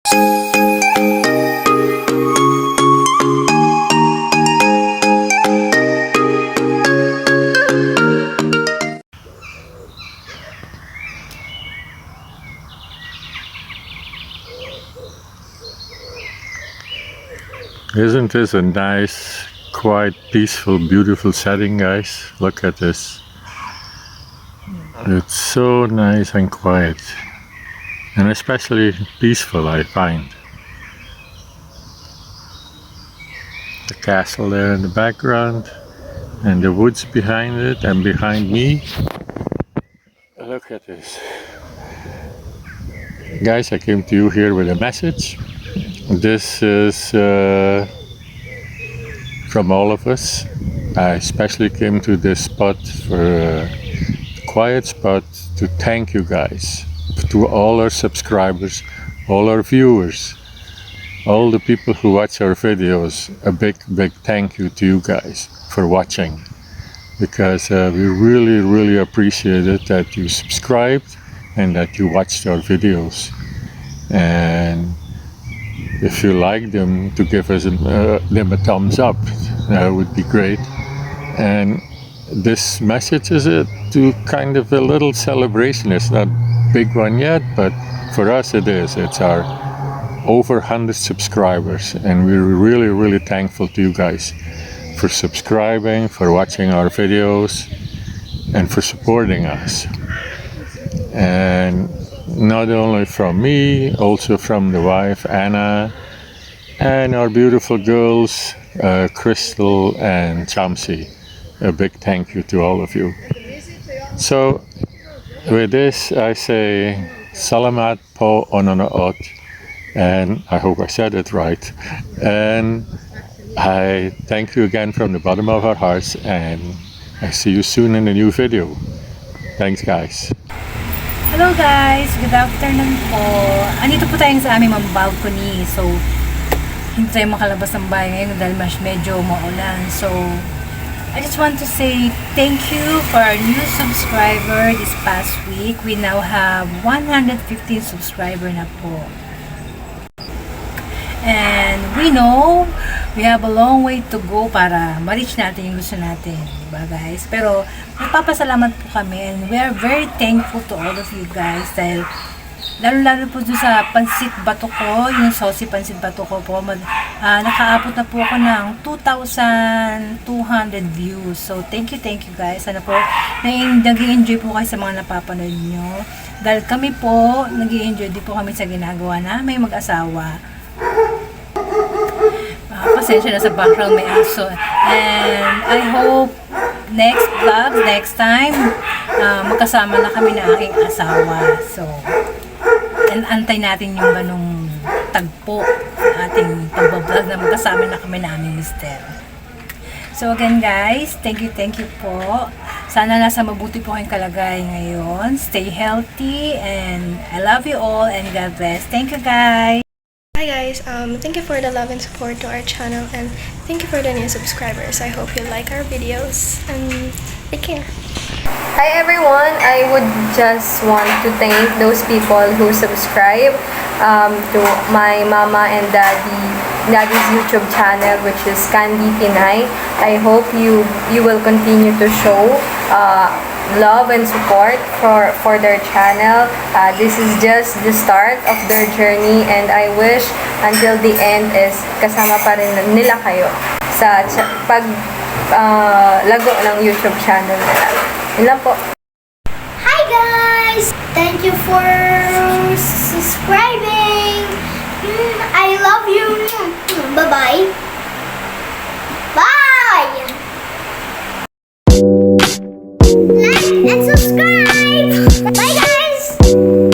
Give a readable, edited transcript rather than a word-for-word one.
Isn't this a nice, quite peaceful, beautiful setting, guys? Look at this. It's so nice and quiet, and especially peaceful, I find. The castle there in the background, and the woods behind it, and behind me. Look at this. Guys, I came to you here with a message. This is from all of us. I especially came to this spot for a quiet spot to thank you guys, to all our subscribers, all our viewers, all the people who watch our videos. A big thank you to you guys for watching, because we really appreciate it that you subscribed and that you watched our videos. And if you like them, to give us them a thumbs up, that would be great. And this message is to kind of a little celebration. It's not a big one yet, but for us it is. It's our over 100 subscribers, and we're really thankful to you guys for subscribing, for watching our videos, and for supporting us. And not only from me, also from the wife Anna, and our beautiful girls Crystal and Chamsey. A big thank you to all of you. So with this I say salamat po ononood, and I hope I said it right, and I thank you again from the bottom of our hearts, and I see you soon in a new video. Thanks, guys. Hello guys, good afternoon po. Andito po tayo sa aming balcony. So, hindi tayo makalabas ng bahay ngayon dahil medyo maulan. So, I just want to say thank you for our new subscriber this past week. We now have 115 subscriber na po. And we know we have a long way to go para ma-reach natin yung gusto natin, diba guys? Pero nagpapasalamat po kami, and we are very thankful to all of you guys, dahil lalo po doon sa pansit bato ko, yung saucy pansit bato ko po, nakaabot na po ako ng 2,200 views. So thank you guys. Sana po nag-i-enjoy po kayo sa mga napapanood nyo, dahil kami po nag-i-enjoy din po kami sa ginagawa namin mag-asawa. Pasensya na sa background, may aso. And I hope next vlog, next time, magkasama na kami na aking asawa. So, and antay natin yung ganong tagpo sa ating pagbablog na magkasama na kami na aming mister. So again guys, thank you po. Sana nasa mabuti po kayong kalagay ngayon. Stay healthy, and I love you all, and God bless. Thank you guys. Hi guys, thank you for the love and support to our channel, and thank you for the new subscribers. I hope you like our videos, and take care. Hi everyone, I would just want to thank those people who subscribe to my mama and daddy's YouTube channel, which is Candy Pinay. I hope you will continue to show love and support for their channel. This is just the start of their journey, and I wish until the end is kasama pa rin nila kayo sa lago ng YouTube channel nila. Yun lang po. Hi guys! Thank you for subscribing. I love you. Bye-bye.